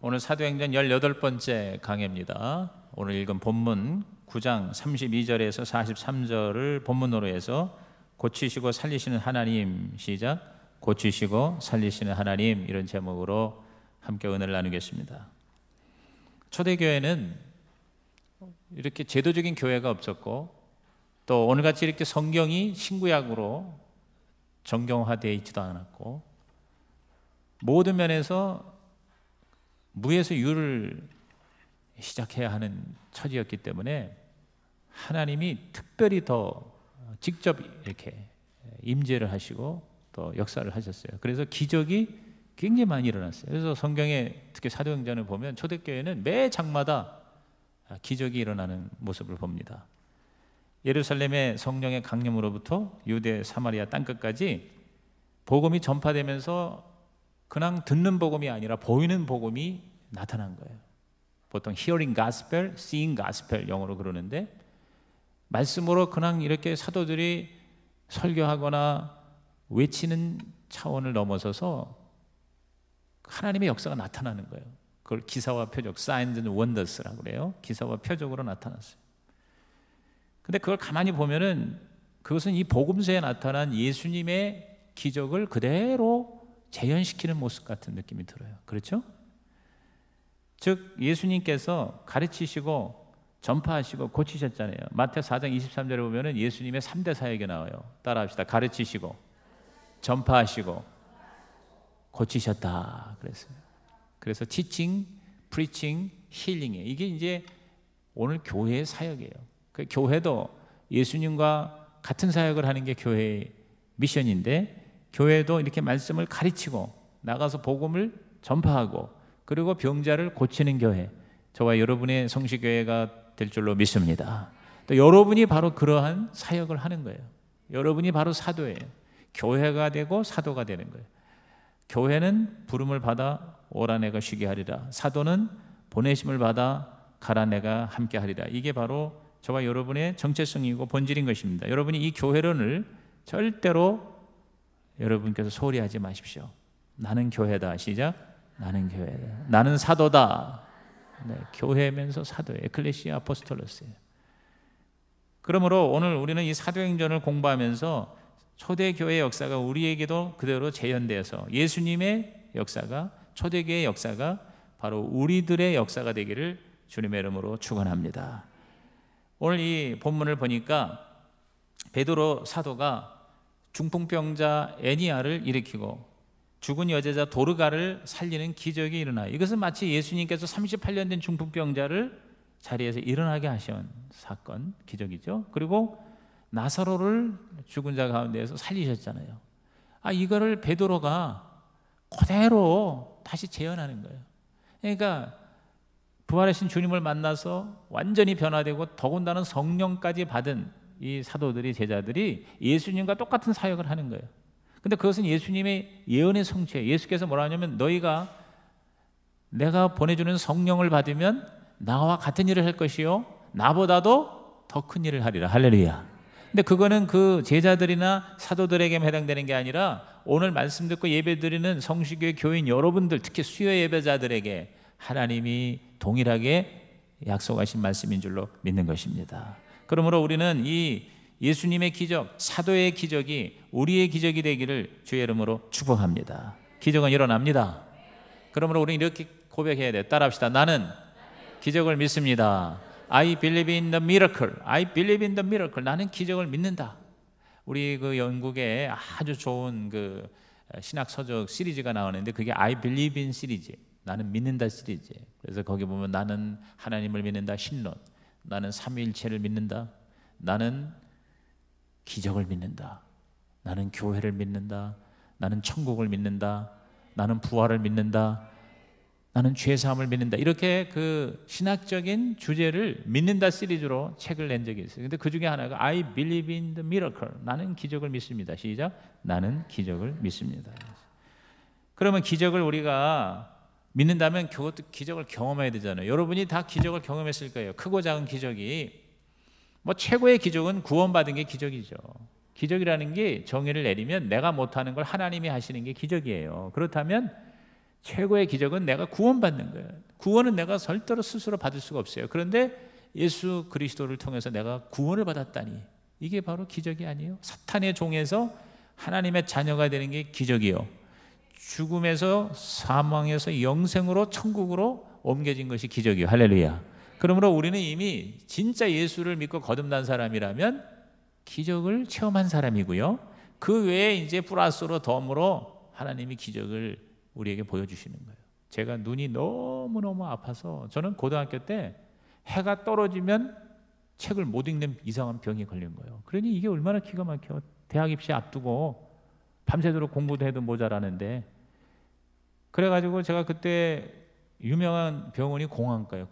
오늘 사도행전 18번째 강해입니다. 오늘 읽은 본문 9장 32절에서 43절을 본문으로 해서 고치시고 살리시는 하나님, 시작. 고치시고 살리시는 하나님, 이런 제목으로 함께 은혜를 나누겠습니다. 초대교회는 이렇게 제도적인 교회가 없었고, 또 오늘같이 이렇게 성경이 신구약으로 정경화되어 있지도 않았고, 모든 면에서 무에서 유를 시작해야 하는 처지였기 때문에 하나님이 특별히 더 직접 이렇게 임재를 하시고 또 역사를 하셨어요. 그래서 기적이 굉장히 많이 일어났어요. 그래서 성경에 특히 사도행전을 보면 초대교회는 매 장마다 기적이 일어나는 모습을 봅니다. 예루살렘의 성령의 강림으로부터 유대 사마리아 땅끝까지 복음이 전파되면서 그냥 듣는 복음이 아니라 보이는 복음이 나타난 거예요. 보통 hearing gospel, seeing gospel 영어로 그러는데, 말씀으로 그냥 이렇게 사도들이 설교하거나 외치는 차원을 넘어서서 하나님의 역사가 나타나는 거예요. 그걸 기사와 표적, signs and wonders라고 그래요. 기사와 표적으로 나타났어요. 근데 그걸 가만히 보면은 그것은 이 복음서에 나타난 예수님의 기적을 그대로 재현시키는 모습 같은 느낌이 들어요. 그렇죠? 즉 예수님께서 가르치시고 전파하시고 고치셨잖아요. 마태 4장 23절에 보면은 예수님의 3대 사역이 나와요. 따라합시다. 가르치시고 전파하시고 고치셨다 그랬어요. 그래서 teaching, preaching, healing이에요. 이게 이제 오늘 교회의 사역이에요. 그 교회도 예수님과 같은 사역을 하는 게 교회의 미션인데, 교회도 이렇게 말씀을 가르치고 나가서 복음을 전파하고 그리고 병자를 고치는 교회, 저와 여러분의 성시교회가 될 줄로 믿습니다. 또 여러분이 바로 그러한 사역을 하는 거예요. 여러분이 바로 사도예요. 교회가 되고 사도가 되는 거예요. 교회는 부름을 받아 오라 내가 쉬게 하리라, 사도는 보내심을 받아 가라 내가 함께 하리라. 이게 바로 저와 여러분의 정체성이고 본질인 것입니다. 여러분이 이 교회론을 절대로 여러분께서 소홀히 하지 마십시오. 나는 교회다. 시작. 나는 교회다. 나는 사도다. 네, 교회면서 사도예요. 에클레시아 아포스톨로스예요. 그러므로 오늘 우리는 이 사도행전을 공부하면서 초대교회의 역사가 우리에게도 그대로 재현되어서 예수님의 역사가, 초대교회의 역사가 바로 우리들의 역사가 되기를 주님의 이름으로 축원합니다. 오늘 이 본문을 보니까 베드로 사도가 중풍병자 애니아를 일으키고 죽은 여제자 도르가를 살리는 기적이 일어나요. 이것은 마치 예수님께서 38년 된 중풍병자를 자리에서 일어나게 하신 사건, 기적이죠. 그리고 나사로를 죽은 자 가운데에서 살리셨잖아요. 이거를 베드로가 그대로 다시 재현하는 거예요. 그러니까 부활하신 주님을 만나서 완전히 변화되고 더군다나 성령까지 받은 이 사도들이, 제자들이 예수님과 똑같은 사역을 하는 거예요. 근데 그것은 예수님의 예언의 성취예요. 예수께서 뭐라 하냐면 너희가 내가 보내주는 성령을 받으면 나와 같은 일을 할 것이요 나보다도 더 큰 일을 하리라. 할렐루야. 근데 그거는 그 제자들이나 사도들에게만 해당되는 게 아니라 오늘 말씀 듣고 예배드리는 성시교회 교인 여러분들, 특히 수요 예배자들에게 하나님이 동일하게 약속하신 말씀인 줄로 믿는 것입니다. 그러므로 우리는 이 예수님의 기적, 사도의 기적이 우리의 기적이 되기를 주의 이름으로 축복합니다. 기적은 일어납니다. 그러므로 우리는 이렇게 고백해야 돼요. 따라합시다. 나는 기적을 믿습니다. I believe in the miracle. I believe in the miracle. 나는 기적을 믿는다. 우리 그 영국에 아주 좋은 그 신학 서적 시리즈가 나오는데 그게 I believe in 시리즈. 나는 믿는다 시리즈. 그래서 거기 보면 나는 하나님을 믿는다 신론, 나는 삼위일체를 믿는다, 나는 기적을 믿는다, 나는 교회를 믿는다, 나는 천국을 믿는다, 나는 부활을 믿는다, 나는 죄사함을 믿는다. 이렇게 그 신학적인 주제를 믿는다 시리즈로 책을 낸 적이 있어요. 근데 그 중에 하나가 I believe in the miracle. 나는 기적을 믿습니다. 시작. 나는 기적을 믿습니다. 그러면 기적을 우리가 믿는다면 그것도 기적을 경험해야 되잖아요. 여러분이 다 기적을 경험했을 거예요. 크고 작은 기적이. 뭐 최고의 기적은 구원받은 게 기적이죠. 기적이라는 게 정의를 내리면 내가 못하는 걸 하나님이 하시는 게 기적이에요. 그렇다면 최고의 기적은 내가 구원받는 거예요. 구원은 내가 절대로 스스로 받을 수가 없어요. 그런데 예수 그리스도를 통해서 내가 구원을 받았다니, 이게 바로 기적이 아니에요? 사탄의 종에서 하나님의 자녀가 되는 게 기적이요, 죽음에서 사망에서 영생으로 천국으로 옮겨진 것이 기적이요. 할렐루야. 그러므로 우리는 이미 진짜 예수를 믿고 거듭난 사람이라면 기적을 체험한 사람이고요, 그 외에 이제 플러스로 덤으로 하나님이 기적을 우리에게 보여주시는 거예요. 제가 눈이 너무너무 아파서 저는 고등학교 때 해가 떨어지면 책을 못 읽는 이상한 병이 걸린 거예요. 그러니 이게 얼마나 기가 막혀. 대학 입시 앞두고 밤새도록 공부도 해도 모자라는데, 그래가지고 제가 그때 유명한 병원이 공안과예요.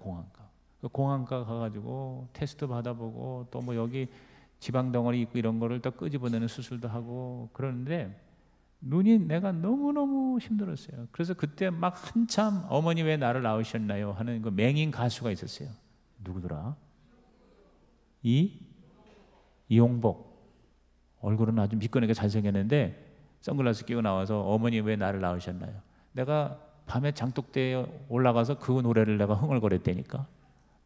공안과 가가지고 테스트 받아보고 또 뭐 여기 지방덩어리 있고 이런 거를 또 끄집어내는 수술도 하고 그러는데 눈이 내가 너무너무 힘들었어요. 그래서 그때 막 한참 어머니 왜 나를 낳으셨나요 하는 그 맹인 가수가 있었어요. 누구더라? 이용복. 얼굴은 아주 미끈하게 잘생겼는데 선글라스 끼고 나와서 어머니 왜 나를 낳으셨나요? 내가 밤에 장독대에 올라가서 그 노래를 내가 흥얼거렸다니까.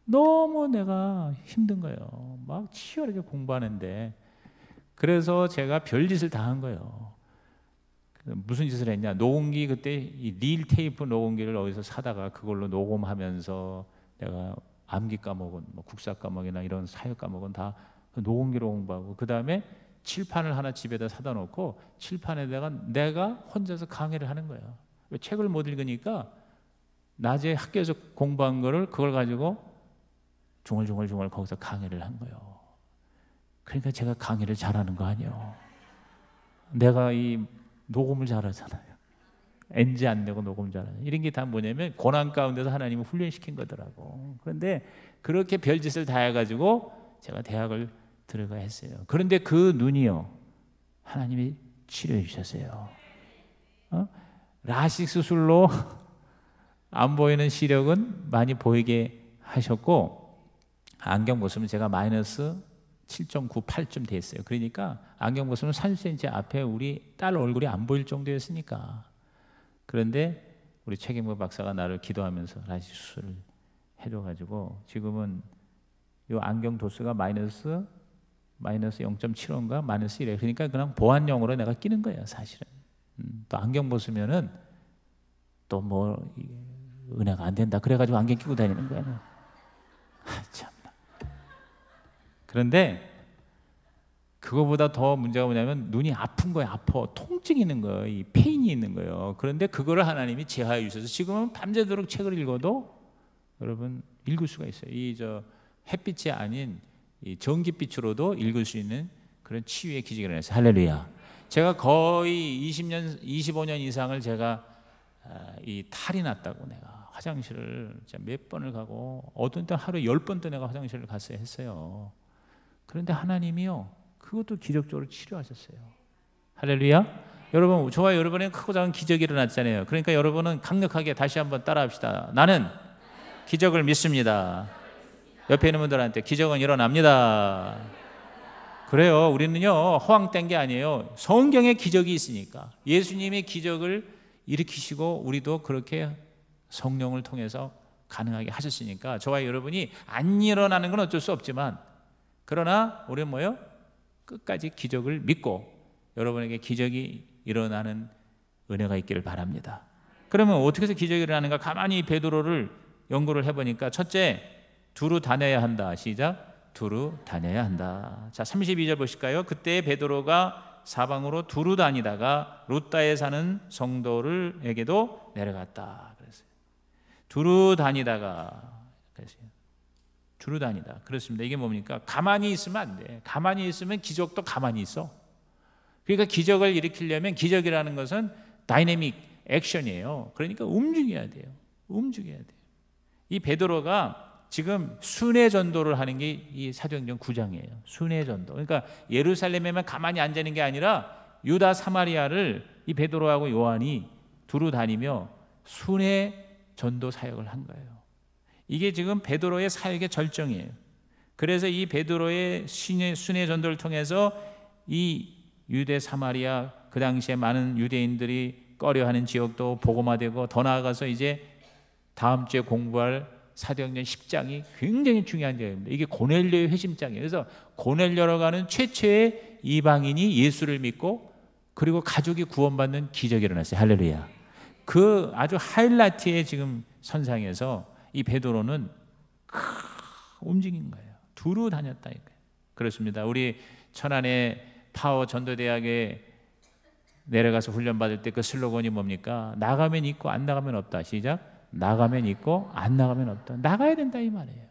너무 내가 힘든 거예요. 막 치열하게 공부하는데. 그래서 제가 별짓을 다 한 거예요. 무슨 짓을 했냐, 녹음기, 그때 이 릴 테이프 녹음기를 어디서 사다가 그걸로 녹음하면서 내가 암기 과목은 뭐 국사 과목이나 이런 사회 과목은 다 녹음기로 공부하고, 그 다음에 칠판을 하나 집에다 사다 놓고 칠판에다가 내가 혼자서 강의를 하는 거예요. 책을 못 읽으니까 낮에 학교에서 공부한 거를 그걸 가지고 중얼중얼 거기서 강의를 한 거예요. 그러니까 제가 강의를 잘하는 거 아니에요. 내가 이 녹음을 잘하잖아요. NG 안 내고 녹음 잘하는, 이런 게 다 뭐냐면 고난 가운데서 하나님을 훈련시킨 거더라고. 그런데 그렇게 별짓을 다 해가지고 제가 대학을 들어가 했어요. 그런데 그 눈이요, 하나님이 치료해 주셨어요. 라식 수술로 안 보이는 시력은 많이 보이게 하셨고, 안경 벗으면 제가 마이너스 7.9, 8쯤 됐어요. 그러니까 안경 벗으면 30cm 앞에 우리 딸 얼굴이 안 보일 정도였으니까. 그런데 우리 최경모 박사가 나를 기도하면서 라식 수술을 해줘가지고 지금은 이 안경 도수가 마이너스 0.75인가 마이너스 1에, 그러니까 그냥 보안용으로 내가 끼는 거예요 사실은. 또 안경 벗으면은 또 뭐 은혜가 안 된다 그래가지고 안경 끼고 다니는 거예요. 참나. 그런데 그거보다 더 문제가 뭐냐면 눈이 아픈 거예요. 아파. 통증이 있는 거예요. 이 페인이 있는 거예요. 그런데 그거를 하나님이 제하해 주셔서 지금은 밤새도록 책을 읽어도 여러분 읽을 수가 있어요. 이 햇빛이 아닌 이 전깃빛으로도 읽을 수 있는 그런 치유의 기적이 일어났어요. 할렐루야. 제가 거의 20년, 25년 이상을 제가 이 탈이 났다고 내가 화장실을 몇 번을 가고 어떤 때 하루에 10번도 내가 화장실을 갔어야 했어요. 그런데 하나님이요 그것도 기적적으로 치료하셨어요. 할렐루야. 여러분, 저와 여러분의 크고 작은 기적이 일어났잖아요. 그러니까 여러분은 강력하게 다시 한번 따라합시다. 나는 기적을 믿습니다. 옆에 있는 분들한테 기적은 일어납니다. 그래요. 우리는요 허황된 게 아니에요. 성경에 기적이 있으니까. 예수님이 기적을 일으키시고 우리도 그렇게 성령을 통해서 가능하게 하셨으니까 저와 여러분이 안 일어나는 건 어쩔 수 없지만, 그러나 우리는 뭐요? 끝까지 기적을 믿고 여러분에게 기적이 일어나는 은혜가 있기를 바랍니다. 그러면 어떻게 해서 기적이 일어나는가? 가만히 베드로를 연구를 해보니까 첫째, 두루 다녀야 한다. 시작. 두루 다녀야 한다. 자, 32절 보실까요? 그때 베드로가 사방으로 두루 다니다가 루다에 사는 성도를에게도 내려갔다. 그랬어요. 두루 다니다가 그랬어요. 두루 다니다. 그렇습니다. 이게 뭡니까? 가만히 있으면 안 돼. 가만히 있으면 기적도 가만히 있어. 그러니까 기적을 일으키려면, 기적이라는 것은 다이내믹 액션이에요. 그러니까 움직여야 돼요. 움직여야 돼요. 이 베드로가 지금 순회 전도를 하는 게 이 사도행전 9장이에요. 순회 전도. 그러니까 예루살렘에만 가만히 앉아 있는 게 아니라 유다 사마리아를 이 베드로하고 요한이 두루 다니며 순회 전도 사역을 한 거예요. 이게 지금 베드로의 사역의 절정이에요. 그래서 이 베드로의 순회 전도를 통해서 이 유대 사마리아, 그 당시에 많은 유대인들이 꺼려하는 지역도 복음화되고, 더 나아가서 이제 다음 주에 공부할 사도행전 10장이 굉장히 중요한 장입니다. 이게 고넬료의 회심장이에요. 그래서 고넬료로 가는 최초의 이방인이 예수를 믿고 그리고 가족이 구원받는 기적이 일어났어요. 할렐루야. 그 아주 하이라이트의 지금 선상에서 이 베드로는 움직인 거예요. 두루 다녔다니까요. 그렇습니다. 우리 천안의 파워 전도대학에 내려가서 훈련받을 때 그 슬로건이 뭡니까? 나가면 있고 안 나가면 없다. 시작. 나가면 있고 안 나가면 없다. 나가야 된다 이 말이에요.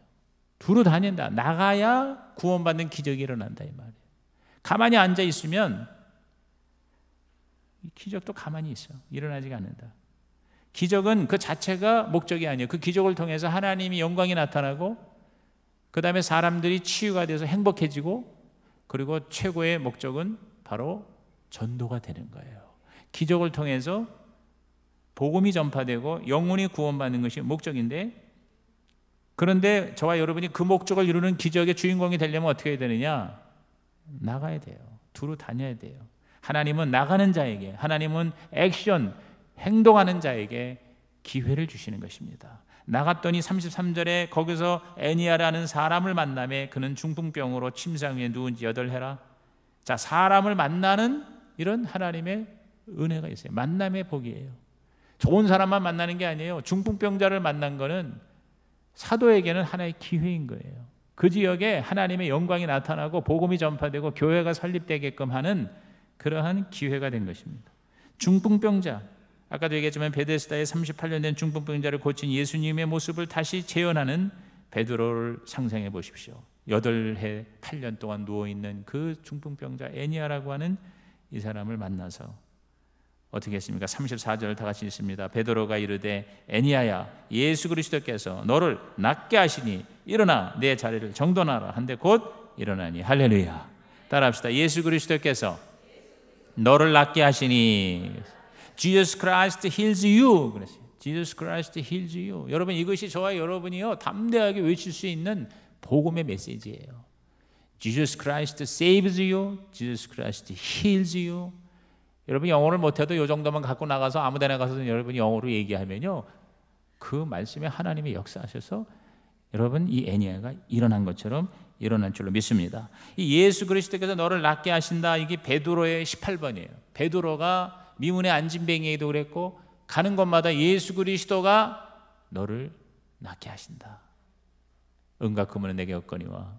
두루 다닌다. 나가야 구원받는 기적이 일어난다 이 말이에요. 가만히 앉아 있으면 기적도 가만히 있어. 일어나지가 않는다. 기적은 그 자체가 목적이 아니에요. 그 기적을 통해서 하나님이 영광이 나타나고, 그 다음에 사람들이 치유가 돼서 행복해지고, 그리고 최고의 목적은 바로 전도가 되는 거예요. 기적을 통해서 복음이 전파되고 영혼이 구원받는 것이 목적인데, 그런데 저와 여러분이 그 목적을 이루는 기적의 주인공이 되려면 어떻게 해야 되느냐? 나가야 돼요. 두루 다녀야 돼요. 하나님은 나가는 자에게, 하나님은 액션, 행동하는 자에게 기회를 주시는 것입니다. 나갔더니 33절에 거기서 애니아라는 사람을 만나매 그는 중풍병으로 침상 위에 누운 지 8해라. 자, 사람을 만나는 이런 하나님의 은혜가 있어요. 만남의 복이에요. 좋은 사람만 만나는 게 아니에요. 중풍병자를 만난 거는 사도에게는 하나의 기회인 거예요. 그 지역에 하나님의 영광이 나타나고 복음이 전파되고 교회가 설립되게끔 하는 그러한 기회가 된 것입니다. 중풍병자, 아까도 얘기했지만 베데스다에 38년 된 중풍병자를 고친 예수님의 모습을 다시 재현하는 베드로를 상상해 보십시오. 8해 8년 동안 누워있는 그 중풍병자 애니아라고 하는 이 사람을 만나서 어떻게 했습니까? 34절 다 같이 읽습니다. 베드로가 이르되 애니아야, 예수 그리스도께서 너를 낫게 하시니 일어나 내 자리를 정돈하라 한데 곧 일어나니. 할렐루야. 따라합시다. 예수 그리스도께서 너를 낫게 하시니. Jesus Christ heals you. 그랬어요. Jesus Christ heals you. 여러분, 이것이 저와 여러분이요 담대하게 외칠 수 있는 복음의 메시지예요. Jesus Christ saves you. Jesus Christ heals you. 여러분 영어를 못해도 이 정도만 갖고 나가서 아무데나 가서 여러분이 영어로 얘기하면요, 그 말씀에 하나님이 역사하셔서 여러분 이 애니아가 일어난 것처럼 일어난 줄로 믿습니다. 이 예수 그리스도께서 너를 낫게 하신다, 이게 베드로의 18번이에요. 베드로가 미문의 안진뱅이에도 그랬고, 가는 곳마다 예수 그리스도가 너를 낫게 하신다. 은과 금은 내게 없거니와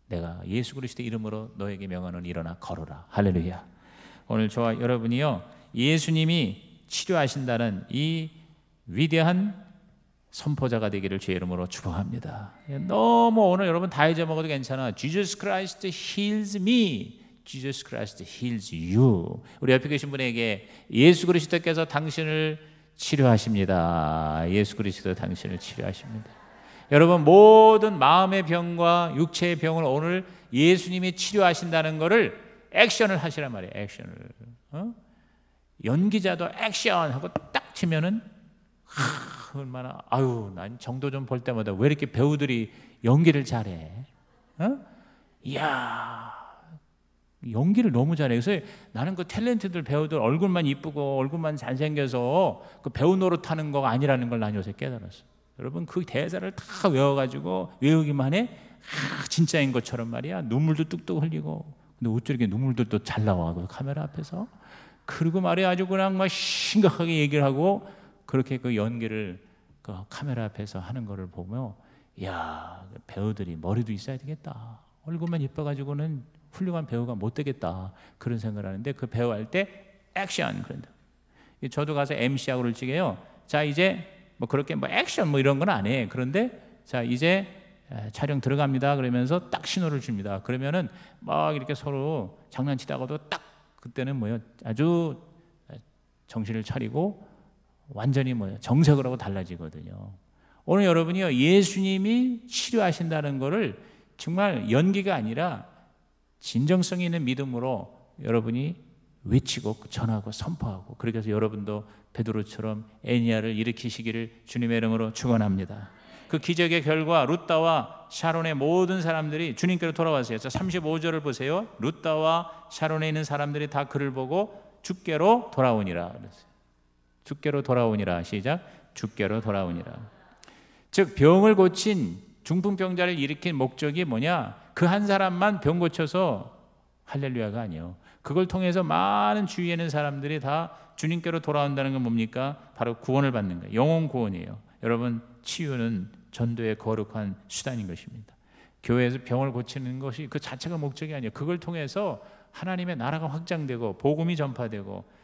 내가 예수 그리스도 이름으로 너에게 명하노니 일어나 걸어라. 할렐루야. 오늘 저와 여러분이요, 예수님이 치료하신다는 이 위대한 선포자가 되기를 주의 이름으로 축복합니다. 너무 오늘 여러분 다 잊어먹어도 괜찮아. Jesus Christ heals me. Jesus Christ heals you. 우리 옆에 계신 분에게 예수 그리스도께서 당신을 치료하십니다. 예수 그리스도 당신을 치료하십니다. 여러분 모든 마음의 병과 육체의 병을 오늘 예수님이 치료하신다는 것을 액션을 하시란 말이에요. 액션을. 연기자도 액션 하고 딱 치면은 얼마나, 아유, 난 정도 좀 볼 때마다 왜 이렇게 배우들이 연기를 잘해? 이야, 연기를 너무 잘해. 그래서 나는 그 탤런트들 배우들 얼굴만 이쁘고 얼굴만 잘생겨서 그 배우 노릇하는 거가 아니라는 걸 난 요새 깨달았어. 여러분 그 대사를 다 외워가지고 외우기만 해. 진짜인 것처럼 말이야. 눈물도 뚝뚝 흘리고. 근데 어쩌 이렇게 눈물도 또 잘 나와 그 카메라 앞에서. 그리고 말이야 아주 그냥 막 심각하게 얘기를 하고 그렇게 그 연기를 그 카메라 앞에서 하는 거를 보면, 야, 배우들이 머리도 있어야 되겠다. 얼굴만 이뻐가지고는 훌륭한 배우가 못 되겠다. 그런 생각을 하는데, 그 배우 할 때 액션 그런다. 저도 가서 MC하고 그럴지게요. 자, 이제 뭐 그렇게 뭐 액션 뭐 이런 건 안 해. 그런데 자, 이제 촬영 들어갑니다. 그러면서 딱 신호를 줍니다. 그러면은 막 이렇게 서로 장난치다가도 딱 그때는 뭐요, 아주 정신을 차리고 완전히 뭐요, 정색을 하고 달라지거든요. 오늘 여러분이요, 예수님이 치료하신다는 것을 정말 연기가 아니라 진정성 있는 믿음으로 여러분이 외치고 전하고 선포하고, 그렇게 해서 여러분도 베드로처럼 애니아를 일으키시기를 주님의 이름으로 축원합니다. 그 기적의 결과 룻다와 샤론의 모든 사람들이 주님께로 돌아왔어요. 35절을 보세요. 룻다와 샤론에 있는 사람들이 다 그를 보고 주께로 돌아오니라 그랬어요. 주께로 돌아오니라. 시작. 주께로 돌아오니라. 즉 병을 고친 중풍병자를 일으킨 목적이 뭐냐? 그 한 사람만 병 고쳐서 할렐루야가 아니에요. 그걸 통해서 많은 주위에 있는 사람들이 다 주님께로 돌아온다는 건 뭡니까? 바로 구원을 받는 거예요. 영혼 구원이에요. 여러분, 치유는 전도의 거룩한 수단인 것입니다. 교회에서 병을 고치는 것이 그 자체가 목적이 아니에요. 그걸 통해서 하나님의 나라가 확장되고 복음이 전파되고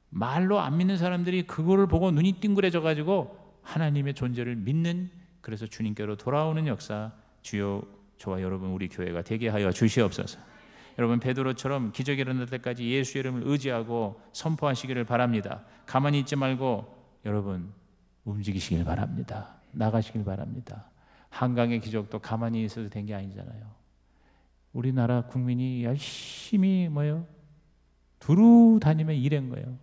말로 안 믿는 사람들이 그거를 보고 눈이 띵그레져 가지고 하나님의 존재를 믿는, 그래서 주님께로 돌아오는 역사 주여 저와 여러분 우리 교회가 되게 하여 주시옵소서. 여러분 베드로처럼 기적이 일어날 때까지 예수 이름을 의지하고 선포하시기를 바랍니다. 가만히 있지 말고 여러분 움직이시길 바랍니다. 나가시길 바랍니다. 한강의 기적도 가만히 있어도 된 게 아니잖아요. 우리나라 국민이 열심히 두루 다니며 일한 거예요.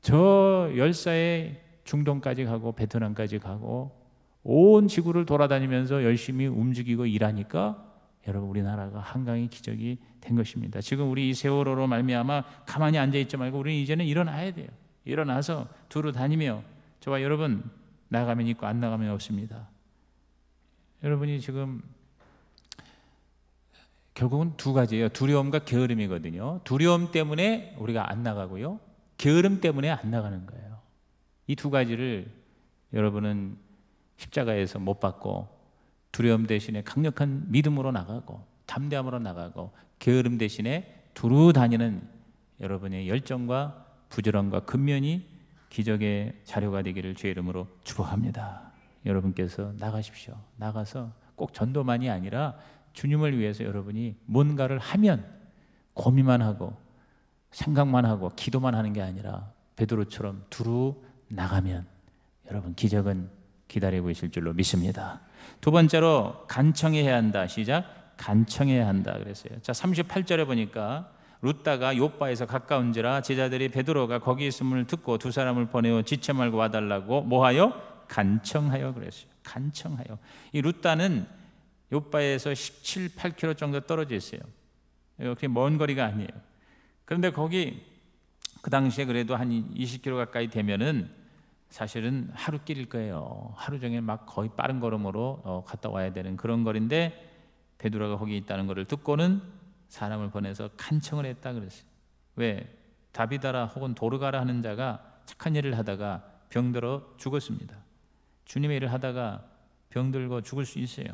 저 열사의 중동까지 가고 베트남까지 가고 온 지구를 돌아다니면서 열심히 움직이고 일하니까 여러분 우리나라가 한강의 기적이 된 것입니다. 지금 우리 이 세월호로 말미암아 가만히 앉아있지 말고 우리는 이제는 일어나야 돼요. 일어나서 두루 다니며 저와 여러분 나가면 있고 안 나가면 없습니다. 여러분이 지금 결국은 두 가지예요. 두려움과 게으름이거든요. 두려움 때문에 우리가 안 나가고요, 게으름 때문에 안 나가는 거예요. 이 두 가지를 여러분은 십자가에서 못 받고 두려움 대신에 강력한 믿음으로 나가고 담대함으로 나가고 게으름 대신에 두루 다니는 여러분의 열정과 부지런과 근면이 기적의 자료가 되기를 주의 이름으로 축복합니다. 여러분께서 나가십시오. 나가서 꼭 전도만이 아니라 주님을 위해서 여러분이 뭔가를 하면 고민만 하고 생각만 하고 기도만 하는 게 아니라 베드로처럼 두루 나가면 여러분 기적은 기다리고 있을 줄로 믿습니다. 두 번째로 간청해야 한다. 시작. 간청해야 한다 그랬어요. 자, 38절에 보니까 룻다가 욥바에서 가까운지라 제자들이 베드로가 거기 있음을 듣고 두 사람을 보내어 지체 말고 와달라고 뭐하여? 간청하여 그랬어요. 간청하여. 이 룻다는 욥바에서 17, 8km 정도 떨어져 있어요. 그렇게 먼 거리가 아니에요. 그런데 거기 그 당시에 그래도 한 20km 가까이 되면은 사실은 하루길일 거예요. 하루 종일 막 거의 빠른 걸음으로 갔다 와야 되는 그런 거리인데 베드로가 거기 있다는 것을 듣고는 사람을 보내서 간청을 했다 그랬어요. 왜? 다비다라 혹은 도르가라 하는 자가 착한 일을 하다가 병들어 죽었습니다. 주님의 일을 하다가 병들고 죽을 수 있어요.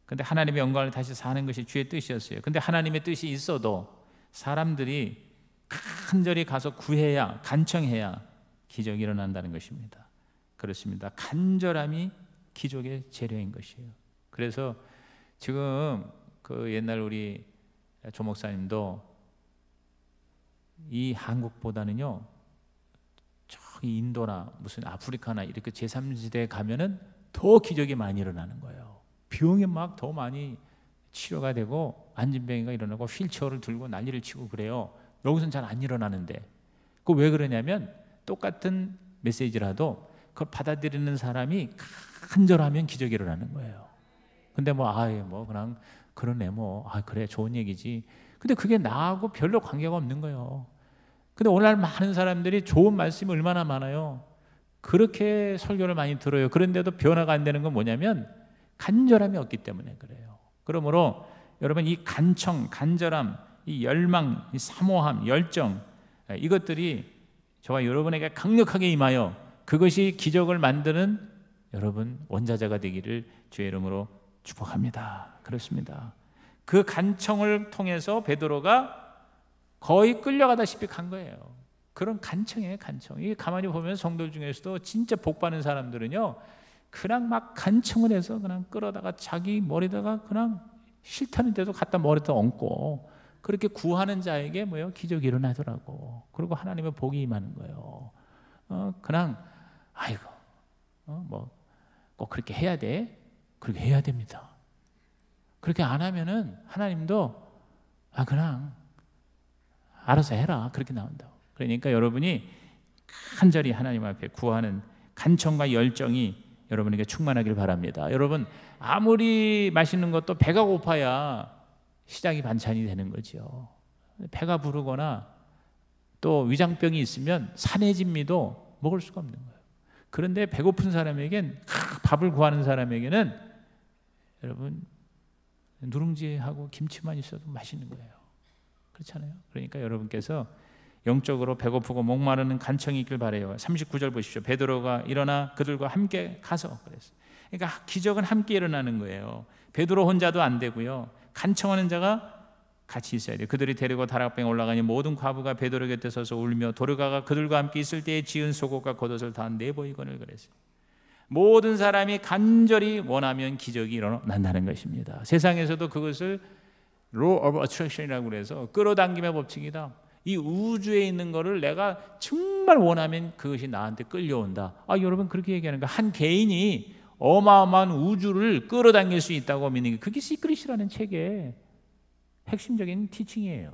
근데 하나님의 영광을 다시 사는 것이 주의 뜻이었어요. 근데 하나님의 뜻이 있어도 사람들이 간절히 가서 구해야, 간청해야 기적이 일어난다는 것입니다. 그렇습니다. 간절함이 기적의 재료인 것이에요. 그래서 지금 그 옛날 우리 조 목사님도 이 한국보다는요, 저기 인도나 무슨 아프리카나 이렇게 제3지대에 가면은 더 기적이 많이 일어나는 거예요. 병이 막 더 많이 치료가 되고 안진병이가 일어나고 휠체어를 들고 난리를 치고 그래요. 여기서는 잘 안 일어나는데 그 왜 그러냐면 똑같은 메시지라도 그걸 받아들이는 사람이 간절하면 기적이 일어나는 거예요. 근데 그냥 그러네 그래 좋은 얘기지. 근데 그게 나하고 별로 관계가 없는 거예요. 근데 오늘날 많은 사람들이 좋은 말씀이 얼마나 많아요. 그렇게 설교를 많이 들어요. 그런데도 변화가 안 되는 건 뭐냐면 간절함이 없기 때문에 그래요. 그러므로 여러분 이 간청, 간절함, 이 열망, 이 사모함, 열정, 이것들이 저와 여러분에게 강력하게 임하여 그것이 기적을 만드는 여러분 원자자가 되기를 주의 이름으로 축복합니다. 그렇습니다. 그 간청을 통해서 베드로가 거의 끌려가다시피 간 거예요. 그런 간청이에요, 간청. 이게 가만히 보면 성도들 중에서도 진짜 복 받는 사람들은요, 그냥 막 간청을 해서 그냥 끌어다가 자기 머리다가 그냥 싫다는 데도 갖다 머리다 얹고 그렇게 구하는 자에게 기적이 일어나더라고. 그리고 하나님의 복이 임하는 거예요. 그냥 꼭 그렇게 해야 돼. 그렇게 해야 됩니다. 그렇게 안 하면은 하나님도 그냥 알아서 해라 그렇게 나온다고. 그러니까 여러분이 간절히 하나님 앞에 구하는 간청과 열정이 여러분에게 충만하길 바랍니다. 여러분 아무리 맛있는 것도 배가 고파야 시작이 반찬이 되는 거죠. 배가 부르거나 또 위장병이 있으면 산해진미도 먹을 수가 없는 거예요. 그런데 배고픈 사람에겐 밥을 구하는 사람에게는 여러분 누룽지하고 김치만 있어도 맛있는 거예요. 그렇잖아요. 그러니까 여러분께서 영적으로 배고프고 목마르는 간청이 있길 바라요. 39절 보십시오. 베드로가 일어나 그들과 함께 가서 그랬어요. 그러니까 기적은 함께 일어나는 거예요. 베드로 혼자도 안 되고요. 간청하는 자가 같이 있어야 돼요. 그들이 데리고 다락방에 올라가니 모든 과부가 베드로 곁에 서서 울며 도르가가 그들과 함께 있을 때에 지은 속옷과 겉옷을 다 내보이거늘 그랬어요. 모든 사람이 간절히 원하면 기적이 일어난다는 것입니다. 세상에서도 그것을 Law of Attraction이라고 그래서 끌어당김의 법칙이다. 이 우주에 있는 거를 내가 정말 원하면 그것이 나한테 끌려온다. 여러분 그렇게 얘기하는 거. 한 개인이 어마어마한 우주를 끌어당길 수 있다고 믿는 게 그게 시크릿이라는 책의 핵심적인 티칭이에요.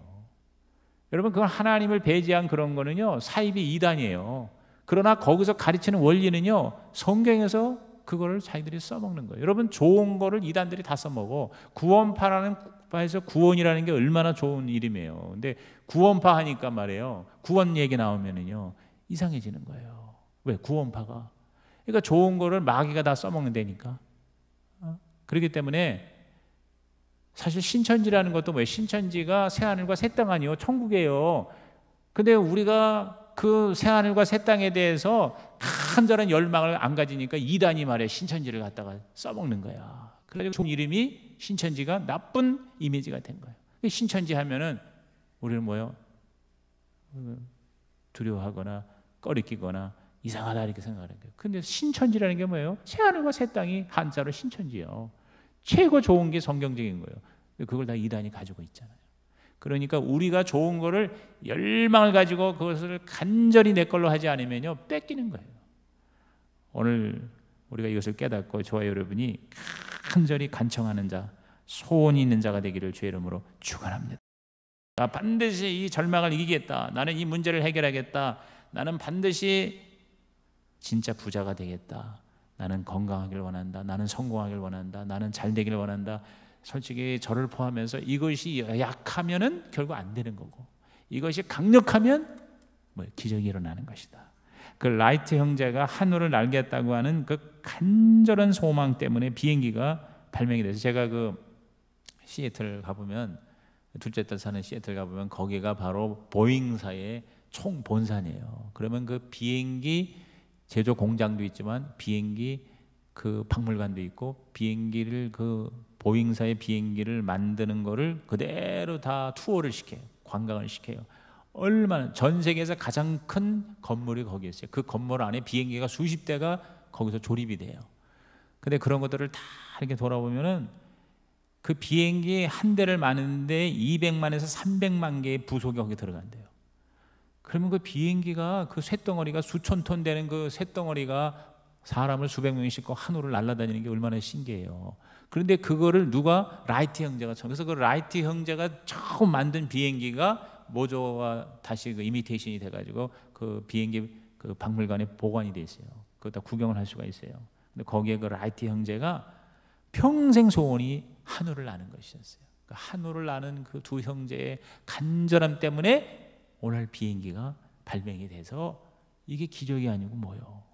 여러분 그건 하나님을 배제한 그런 거는요 사이비 이단이에요. 그러나 거기서 가르치는 원리는요 성경에서 그거를 자기들이 써먹는 거예요. 여러분 좋은 거를 이단들이 다 써먹어. 구원파라는 바에서 구원이라는 게 얼마나 좋은 이름이에요. 근데 구원파 하니까 말이에요 구원 얘기 나오면은요 이상해지는 거예요. 왜? 구원파가. 그러니까 좋은 거를 마귀가 다 써먹는다니까. 그렇기 때문에 사실 신천지라는 것도 뭐예요? 신천지가 새하늘과 새 땅 아니요 천국이에요. 근데 우리가 그 새하늘과 새 땅에 대해서 간절한 열망을 안 가지니까 이단이 말해 신천지를 갖다가 써먹는 거야. 그래서 좋은 이름이 신천지가 나쁜 이미지가 된 거예요. 신천지 하면은 우리는 뭐요? 두려워하거나 꺼리끼거나 이상하다 이렇게 생각하는 거예요. 근데 신천지라는 게 뭐예요? 새하늘과 새 땅이 한자로 신천지예요. 최고 좋은 게 성경적인 거예요. 그걸 다 이단이 가지고 있잖아요. 그러니까 우리가 좋은 거를 열망을 가지고 그것을 간절히 내 걸로 하지 않으면요 뺏기는 거예요. 오늘 우리가 이것을 깨닫고 저와 여러분이 간절히 간청하는 자, 소원이 있는 자가 되기를 주의 이름으로 축원합니다. 반드시 이 절망을 이기겠다. 나는 이 문제를 해결하겠다. 나는 반드시 진짜 부자가 되겠다. 나는 건강하길 원한다. 나는 성공하길 원한다. 나는 잘 되길 원한다. 솔직히 저를 포함해서 이것이 약하면은 결국 안 되는 거고 이것이 강력하면 기적이 일어나는 것이다. 그 라이트 형제가 하늘을 날겠다고 하는 그 간절한 소망 때문에 비행기가 발명이 돼서 제가 그 시애틀 가보면 둘째 딸 사는 시애틀 가보면 거기가 바로 보잉사의 총본산이에요. 그러면 그 비행기 제조 공장도 있지만 비행기 그 박물관도 있고 비행기를 그 보잉사의 비행기를 만드는 거를 그대로 다 투어를 시켜요. 관광을 시켜요. 얼마나 전 세계에서 가장 큰 건물이 거기에 있어요. 그 건물 안에 비행기가 수십 대가 거기서 조립이 돼요. 근데 그런 것들을 다 이렇게 돌아보면은 그 비행기 한 대를 마는데 200만에서 300만 개의 부속이 거기 들어간대요. 그러면 그 비행기가 그 쇳덩어리가 수천 톤 되는 그 쇳덩어리가 사람을 수백 명이 싣고 하늘을 날아다니는 게 얼마나 신기해요. 그런데 그거를 누가 라이트 형제가 그래서 그 라이트 형제가 처음 만든 비행기가 모조와 다시 그 이미테이션이 돼가지고 그 비행기 그 박물관에 보관이 돼 있어요. 그거 다 구경을 할 수가 있어요. 근데 거기에 그 라이트 형제가 평생 소원이 하늘을 나는 것이었어요. 그 하늘을 나는 그 두 형제의 간절함 때문에 오늘 비행기가 발명이 돼서 이게 기적이 아니고 뭐요?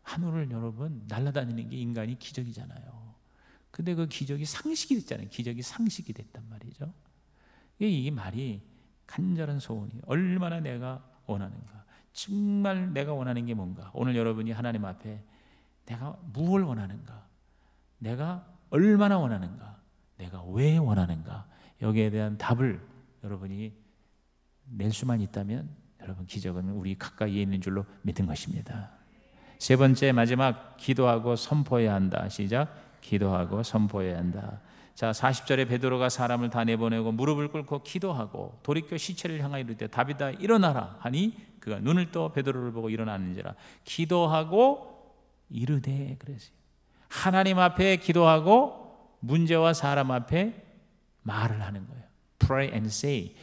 하늘을 여러분 날아다니는 게 인간이 기적이잖아요. 근데 그 기적이 상식이 됐잖아요. 기적이 상식이 됐단 말이죠. 이게 말이 간절한 소원이 얼마나 내가 원하는가, 정말 내가 원하는 게 뭔가. 오늘 여러분이 하나님 앞에 내가 무엇을 원하는가, 내가 얼마나 원하는가, 내가 왜 원하는가, 여기에 대한 답을 여러분이 낼 수만 있다면 여러분 기적은 우리 가까이에 있는 줄로 믿는 것입니다. 세 번째 마지막 기도하고 선포해야 한다. 시작. 기도하고 선포해야 한다. 자, 40절에 베드로가 사람을 다 내보내고 무릎을 꿇고 기도하고 돌이켜 시체를 향하여 이르되 다윗아 일어나라 하니 그가 눈을 떠 베드로를 보고 일어나는지라. 기도하고 이르되 그랬어요. 하나님 앞에 기도하고 문제와 사람 앞에 말을 하는 거예요. Pray and say.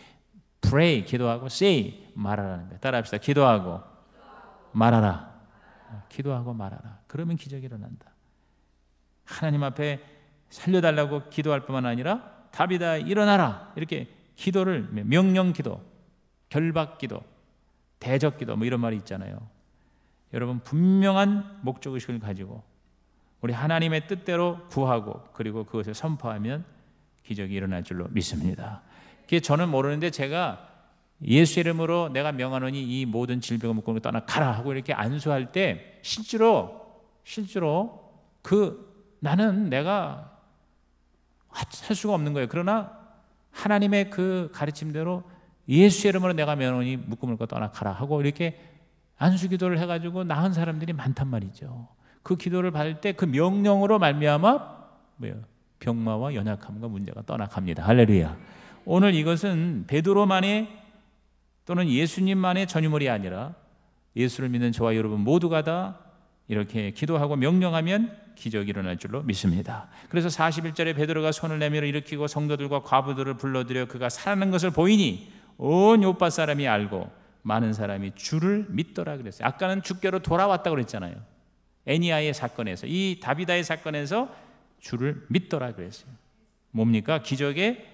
Pray 기도하고 say 말하라는 거예요. 따라합시다. 기도하고 말하라. 기도하고 말하라. 그러면 기적이 일어난다. 하나님 앞에 살려달라고 기도할 뿐만 아니라 다윗아 일어나라 이렇게 기도를 명령 기도, 결박 기도, 대적 기도 뭐 이런 말이 있잖아요. 여러분 분명한 목적의식을 가지고 우리 하나님의 뜻대로 구하고 그리고 그것을 선포하면 기적이 일어날 줄로 믿습니다. 그게 저는 모르는데 제가 예수 이름으로 내가 명하노니 이 모든 질병을 묶고 떠나 가라 하고 이렇게 안수할 때 실제로 나는 내가 할 수가 없는 거예요. 그러나 하나님의 그 가르침대로 예수 이름으로 내가 명하노니 묶음을 떠나 가라 하고 이렇게 안수 기도를 해가지고 나은 사람들이 많단 말이죠. 그 기도를 받을 때 그 명령으로 말미암아 병마와 연약함과 문제가 떠나갑니다. 할렐루야. 오늘 이것은 베드로만의 또는 예수님만의 전유물이 아니라 예수를 믿는 저와 여러분 모두가 다 이렇게 기도하고 명령하면 기적이 일어날 줄로 믿습니다. 그래서 41절에 베드로가 손을 내밀어 일으키고 성도들과 과부들을 불러들여 그가 살아난 것을 보이니 온 요파 사람이 알고 많은 사람이 주를 믿더라 그랬어요. 아까는 주께로 돌아왔다고 그랬잖아요. 애니아의 사건에서, 이 다비다의 사건에서 주를 믿더라 그랬어요. 뭡니까? 기적의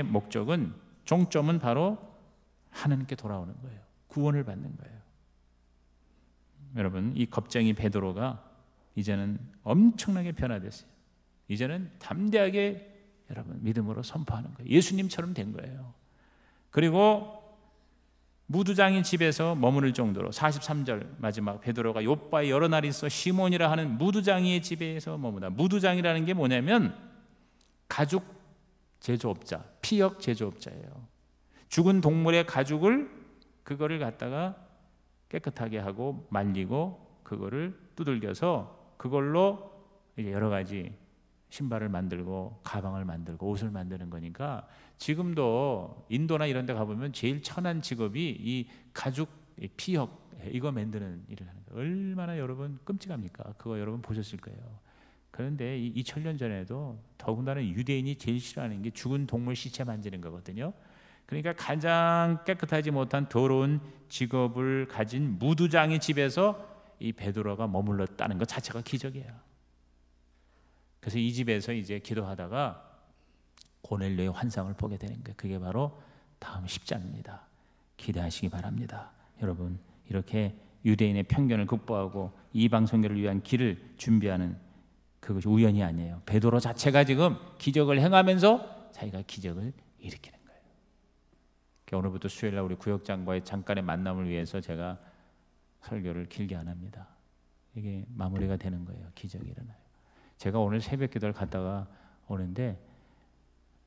목적은, 종점은 바로 하나님께 돌아오는 거예요. 구원을 받는 거예요. 여러분, 이 겁쟁이 베드로가 이제는 엄청나게 변화됐어요. 이제는 담대하게 여러분 믿음으로 선포하는 거예요. 예수님처럼 된 거예요. 그리고 무두장인 집에서 머무를 정도로 43절 마지막 베드로가 요빠에 여러 날 있어 시몬이라 하는 무두장이의 집에서 머무다. 무두장이라는 게 뭐냐면 가죽 제조업자, 피역 제조업자예요. 죽은 동물의 가죽을 그거를 갖다가 깨끗하게 하고 말리고 그거를 두들겨서 그걸로 이제 여러 가지 신발을 만들고 가방을 만들고 옷을 만드는 거니까 지금도 인도나 이런 데 가보면 제일 천한 직업이 이 가죽 피역 이거 만드는 일을 하는 거예요. 얼마나 여러분 끔찍합니까? 그거 여러분 보셨을 거예요. 그런데 2000년 전에도 더군다나 유대인이 제일 싫어하는 게 죽은 동물 시체 만지는 거거든요. 그러니까 가장 깨끗하지 못한 더러운 직업을 가진 무두장의 집에서 이 베드로가 머물렀다는 것 자체가 기적이에요. 그래서 이 집에서 이제 기도하다가 고넬료의 환상을 보게 되는 거예요. 그게 바로 다음 10장입니다. 기대하시기 바랍니다. 여러분, 이렇게 유대인의 편견을 극복하고 이방 선교를 위한 길을 준비하는 그것이 우연이 아니에요. 베드로 자체가 지금 기적을 행하면서 자기가 기적을 일으키는 거예요. 오늘부터 수요일날 우리 구역장과의 잠깐의 만남을 위해서 제가 설교를 길게 안 합니다. 이게 마무리가 되는 거예요. 기적이 일어나요. 제가 오늘 새벽 기도를 갔다가 오는데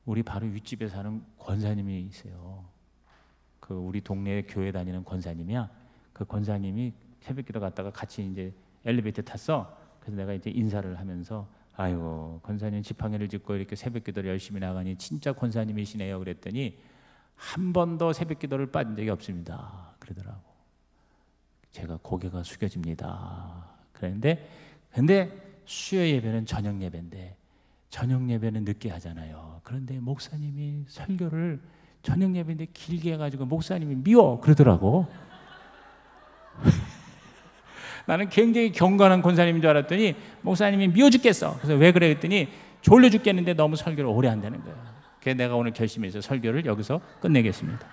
우리 바로 윗집에 사는 권사님이 있어요. 그 우리 동네 교회 다니는 권사님이야. 그 권사님이 새벽 기도 갔다가 같이 이제 엘리베이터 탔어. 그래서 내가 이제 인사를 하면서 아이고 권사님 지팡이를 짚고 이렇게 새벽 기도를 열심히 나가니 진짜 권사님이시네요. 그랬더니 한 번도 새벽 기도를 빠진 적이 없습니다. 그러더라고. 제가 고개가 숙여집니다. 그런데 수요 예배는 저녁 예배인데 저녁 예배는 늦게 하잖아요. 그런데 목사님이 설교를 저녁 예배인데 길게 해가지고 목사님이 미워 그러더라고. 나는 굉장히 경건한 권사님인 줄 알았더니 목사님이 미워 죽겠어. 그래서 왜 그래 했더니 졸려 죽겠는데 너무 설교를 오래 한다는 거예요. 그래서 내가 오늘 결심해서 설교를 여기서 끝내겠습니다.